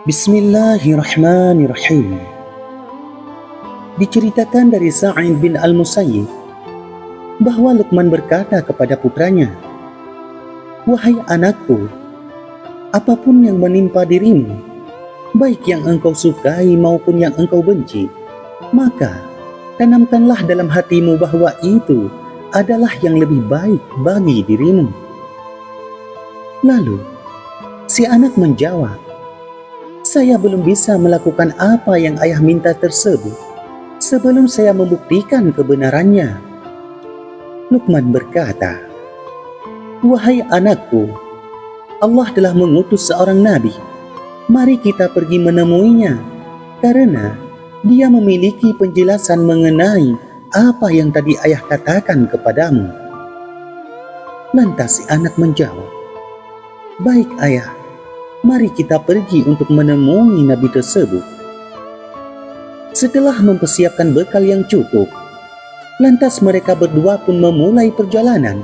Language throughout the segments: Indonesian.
Bismillahirrahmanirrahim. Diceritakan dari Sa'id bin Al-Musayyib bahwa Luqman berkata kepada putranya, "Wahai anakku, apapun yang menimpa dirimu, baik yang engkau sukai maupun yang engkau benci, maka tanamkanlah dalam hatimu bahwa itu adalah yang lebih baik bagi dirimu." Lalu, si anak menjawab, "Saya belum bisa melakukan apa yang ayah minta tersebut sebelum saya membuktikan kebenarannya." Luqman berkata, "Wahai anakku, Allah telah mengutus seorang nabi. Mari kita pergi menemuinya, karena dia memiliki penjelasan mengenai apa yang tadi ayah katakan kepadamu." Lantas si anak menjawab, "Baik ayah, mari kita pergi untuk menemui nabi tersebut." Setelah mempersiapkan bekal yang cukup, lantas mereka berdua pun memulai perjalanan.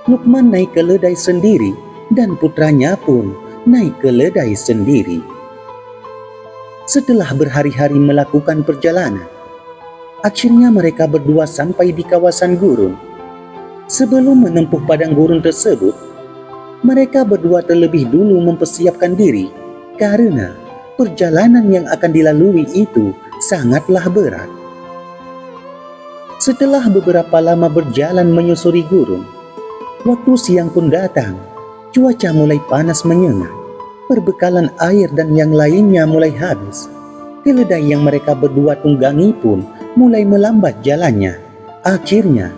Luqman naik keledai sendiri dan putranya pun naik keledai sendiri. Setelah berhari-hari melakukan perjalanan, akhirnya mereka berdua sampai di kawasan gurun. Sebelum menempuh padang gurun tersebut, mereka berdua terlebih dulu mempersiapkan diri karena perjalanan yang akan dilalui itu sangatlah berat. Setelah beberapa lama berjalan menyusuri gurun, waktu siang pun datang. Cuaca mulai panas menyengat, perbekalan air dan yang lainnya mulai habis. Keledai yang mereka berdua tunggangi pun mulai melambat jalannya. Akhirnya,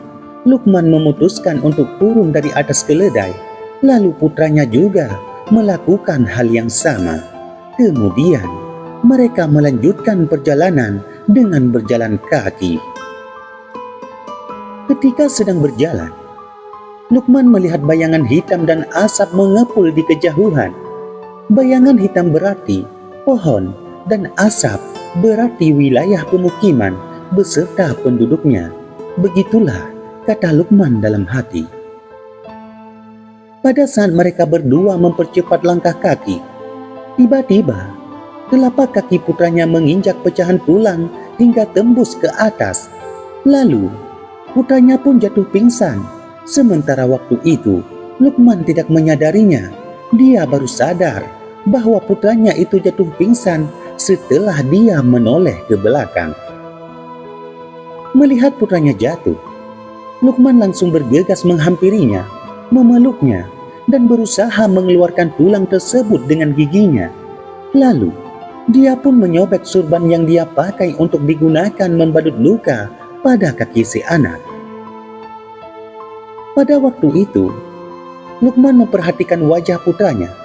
Luqman memutuskan untuk turun dari atas keledai. Lalu putranya juga melakukan hal yang sama. Kemudian, mereka melanjutkan perjalanan dengan berjalan kaki. Ketika sedang berjalan, Luqman melihat bayangan hitam dan asap mengepul di kejauhan. Bayangan hitam berarti pohon dan asap berarti wilayah pemukiman beserta penduduknya. Begitulah kata Luqman dalam hati. Pada saat mereka berdua mempercepat langkah kaki, tiba-tiba telapak kaki putranya menginjak pecahan tulang hingga tembus ke atas. Lalu putranya pun jatuh pingsan. Sementara waktu itu Luqman tidak menyadarinya. Dia baru sadar bahwa putranya itu jatuh pingsan setelah dia menoleh ke belakang. Melihat putranya jatuh, Luqman langsung bergegas menghampirinya, memeluknya, dan berusaha mengeluarkan tulang tersebut dengan giginya. Lalu, dia pun menyobek surban yang dia pakai untuk digunakan membadut luka pada kaki si anak. Pada waktu itu, Luqman memperhatikan wajah putranya.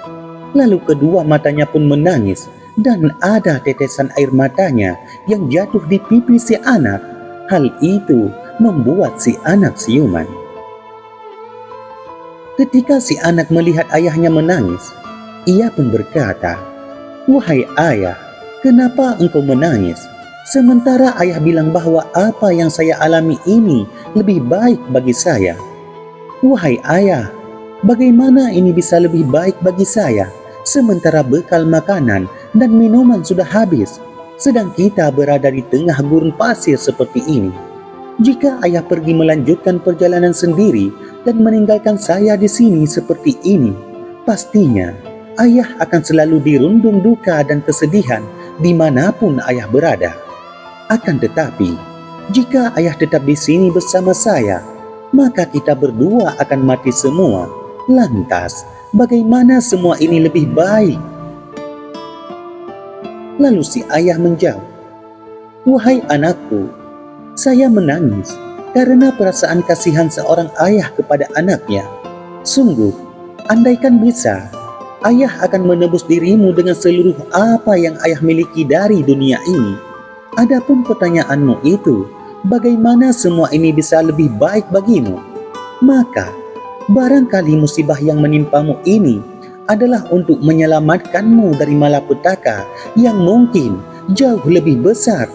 Lalu kedua matanya pun menangis dan ada tetesan air matanya yang jatuh di pipi si anak. Hal itu membuat si anak siuman. Ketika si anak melihat ayahnya menangis, ia pun berkata, "Wahai ayah, kenapa engkau menangis? Sementara ayah bilang bahwa apa yang saya alami ini lebih baik bagi saya." "Wahai ayah, bagaimana ini bisa lebih baik bagi saya, sementara bekal makanan dan minuman sudah habis, sedang kita berada di tengah gurun pasir seperti ini. Jika ayah pergi melanjutkan perjalanan sendiri dan meninggalkan saya di sini seperti ini, pastinya ayah akan selalu dirundung duka dan kesedihan dimanapun ayah berada. Akan tetapi, jika ayah tetap di sini bersama saya, maka kita berdua akan mati semua. Lantas, bagaimana semua ini lebih baik?" Lalu si ayah menjawab, "Wahai anakku, saya menangis karena perasaan kasihan seorang ayah kepada anaknya. Sungguh, andaikan bisa, ayah akan menebus dirimu dengan seluruh apa yang ayah miliki dari dunia ini. Adapun pertanyaanmu itu, bagaimana semua ini bisa lebih baik bagimu? Maka, barangkali musibah yang menimpamu ini adalah untuk menyelamatkanmu dari malapetaka yang mungkin jauh lebih besar.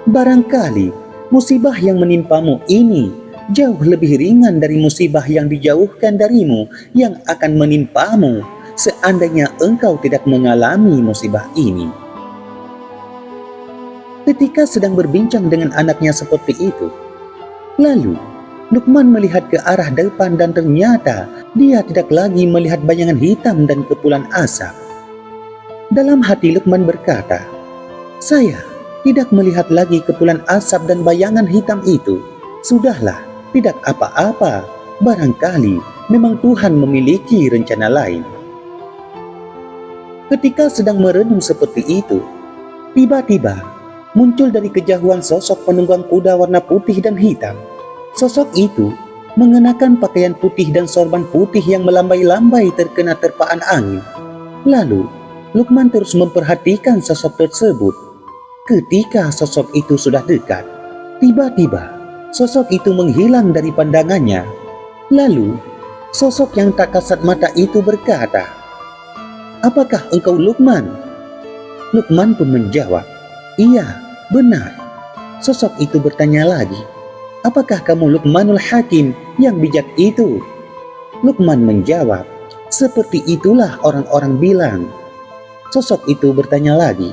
Barangkali musibah yang menimpamu ini jauh lebih ringan dari musibah yang dijauhkan darimu yang akan menimpamu seandainya engkau tidak mengalami musibah ini. Ketika sedang berbincang dengan anaknya seperti itu, lalu Luqman melihat ke arah depan dan ternyata dia tidak lagi melihat bayangan hitam dan kepulan asap. Dalam hati Luqman berkata, "Saya tidak melihat lagi kepulan asap dan bayangan hitam itu. Sudahlah, tidak apa-apa. Barangkali memang Tuhan memiliki rencana lain." Ketika sedang merenung seperti itu, tiba-tiba muncul dari kejauhan sosok penunggang kuda warna putih dan hitam. Sosok itu mengenakan pakaian putih dan sorban putih yang melambai-lambai terkena terpaan angin. Lalu, Luqman terus memperhatikan sosok tersebut. Ketika sosok itu sudah dekat, tiba-tiba sosok itu menghilang dari pandangannya. Lalu, sosok yang tak kasat mata itu berkata, "Apakah engkau Luqman?" Luqman pun menjawab, "Iya, benar." Sosok itu bertanya lagi, "Apakah kamu Luqmanul Hakim yang bijak itu?" Luqman menjawab, "Seperti itulah orang-orang bilang." Sosok itu bertanya lagi,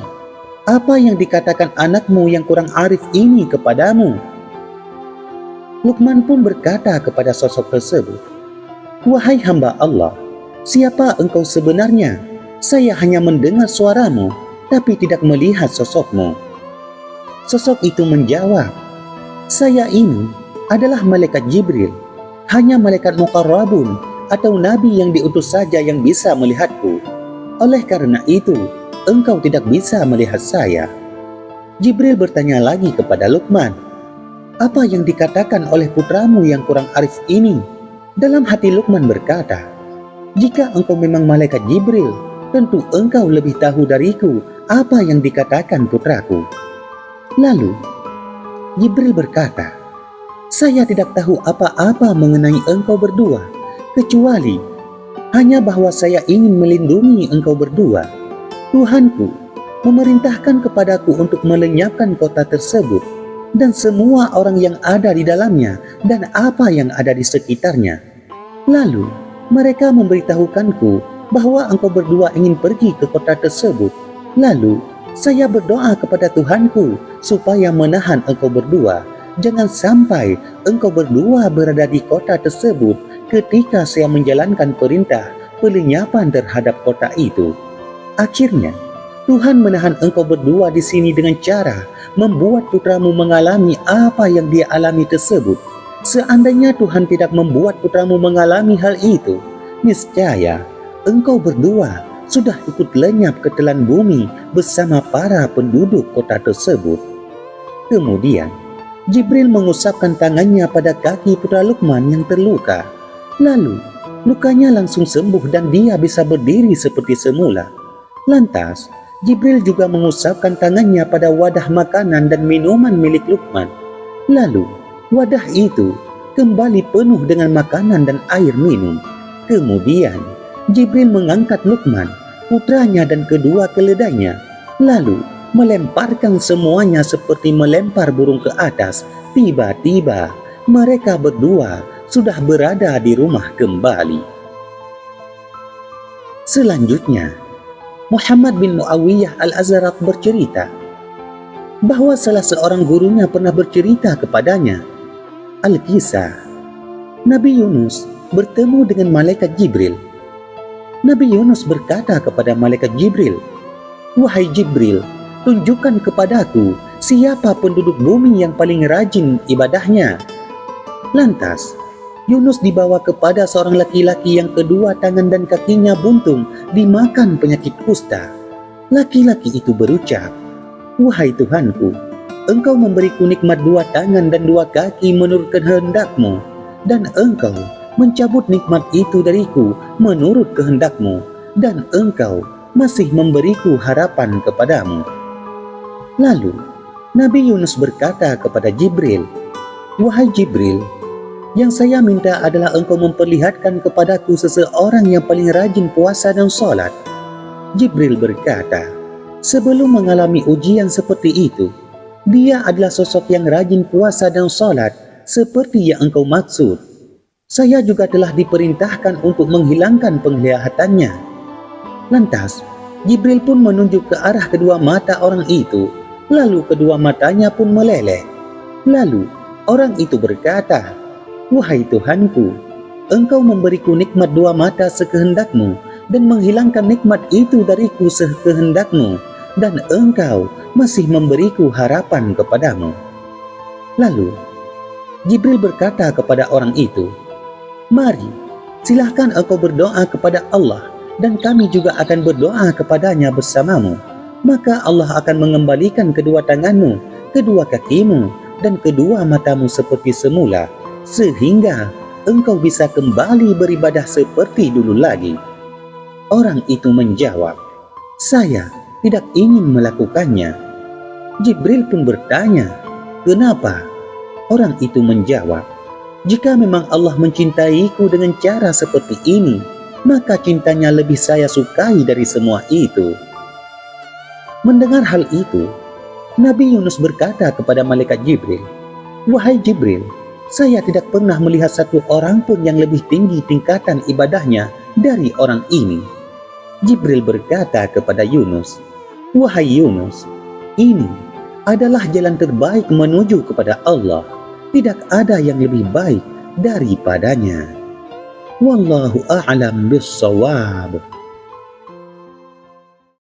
"Apa yang dikatakan anakmu yang kurang arif ini kepadamu?" Luqman pun berkata kepada sosok tersebut, "Wahai hamba Allah, siapa engkau sebenarnya? Saya hanya mendengar suaramu, tapi tidak melihat sosokmu." Sosok itu menjawab, "Saya ini adalah malaikat Jibril, hanya malaikat muqarrabun atau nabi yang diutus saja yang bisa melihatku. Oleh karena itu, engkau tidak bisa melihat saya." Jibril bertanya lagi kepada Luqman, "Apa yang dikatakan oleh putramu yang kurang arif ini?" Dalam hati Luqman berkata, "Jika engkau memang malaikat Jibril, tentu engkau lebih tahu dariku apa yang dikatakan putraku." Lalu, Jibril berkata, "Saya tidak tahu apa-apa mengenai engkau berdua, kecuali hanya bahwa saya ingin melindungi engkau berdua. Tuhanku memerintahkan kepadaku untuk melenyapkan kota tersebut dan semua orang yang ada di dalamnya dan apa yang ada di sekitarnya. Lalu mereka memberitahukanku bahwa engkau berdua ingin pergi ke kota tersebut. Lalu saya berdoa kepada Tuhanku supaya menahan engkau berdua. Jangan sampai engkau berdua berada di kota tersebut ketika saya menjalankan perintah pelenyapan terhadap kota itu. Akhirnya, Tuhan menahan engkau berdua di sini dengan cara membuat putramu mengalami apa yang dia alami tersebut. Seandainya Tuhan tidak membuat putramu mengalami hal itu, niscaya engkau berdua sudah ikut lenyap ke telan bumi bersama para penduduk kota tersebut." Kemudian, Jibril mengusapkan tangannya pada kaki putra Luqman yang terluka. Lalu, lukanya langsung sembuh dan dia bisa berdiri seperti semula. Lantas, Jibril juga mengusapkan tangannya pada wadah makanan dan minuman milik Luqman. Lalu, wadah itu kembali penuh dengan makanan dan air minum. Kemudian, Jibril mengangkat Luqman, putranya dan kedua keledainya, lalu melemparkan semuanya seperti melempar burung ke atas. Tiba-tiba mereka berdua sudah berada di rumah kembali. Selanjutnya, Muhammad bin Muawiyah al-Azraq bercerita bahwa salah seorang gurunya pernah bercerita kepadanya Al-Kisah, Nabi Yunus bertemu dengan malaikat Jibril. Nabi Yunus berkata kepada malaikat Jibril, "Wahai Jibril, tunjukkan kepadaku siapa penduduk bumi yang paling rajin ibadahnya." Lantas, Yunus dibawa kepada seorang laki-laki yang kedua tangan dan kakinya buntung dimakan penyakit kusta. Laki-laki itu berucap, "Wahai Tuhanku, Engkau memberiku nikmat dua tangan dan dua kaki menurut kehendakmu, dan Engkau mencabut nikmat itu dariku menurut kehendakmu, dan Engkau masih memberiku harapan kepadamu." Lalu, Nabi Yunus berkata kepada Jibril, "Wahai Jibril, yang saya minta adalah engkau memperlihatkan kepadaku seseorang yang paling rajin puasa dan sholat." Jibril berkata, "Sebelum mengalami ujian seperti itu, dia adalah sosok yang rajin puasa dan sholat seperti yang engkau maksud. Saya juga telah diperintahkan untuk menghilangkan penglihatannya. Lantas, Jibril pun menunjuk ke arah kedua mata orang itu, lalu kedua matanya pun meleleh. Lalu, orang itu berkata, "Wahai Tuhanku, Engkau memberiku nikmat dua mata sekehendakmu dan menghilangkan nikmat itu dariku sekehendakmu, dan Engkau masih memberiku harapan kepadamu." Lalu, Jibril berkata kepada orang itu, "Mari, silahkan engkau berdoa kepada Allah dan kami juga akan berdoa kepadanya bersamamu. Maka Allah akan mengembalikan kedua tanganmu, kedua kakimu, dan kedua matamu seperti semula, sehingga engkau bisa kembali beribadah seperti dulu lagi." Orang itu menjawab, "Saya tidak ingin melakukannya." Jibril pun bertanya, "Kenapa?" Orang itu menjawab, "Jika memang Allah mencintaiku dengan cara seperti ini, maka cintanya lebih saya sukai dari semua itu." Mendengar hal itu, Nabi Yunus berkata kepada malaikat Jibril, "Wahai Jibril, saya tidak pernah melihat satu orang pun yang lebih tinggi tingkatan ibadahnya dari orang ini." Jibril berkata kepada Yunus, "Wahai Yunus, ini adalah jalan terbaik menuju kepada Allah. Tidak ada yang lebih baik daripadanya. Wallahu a'lam bis-shawab."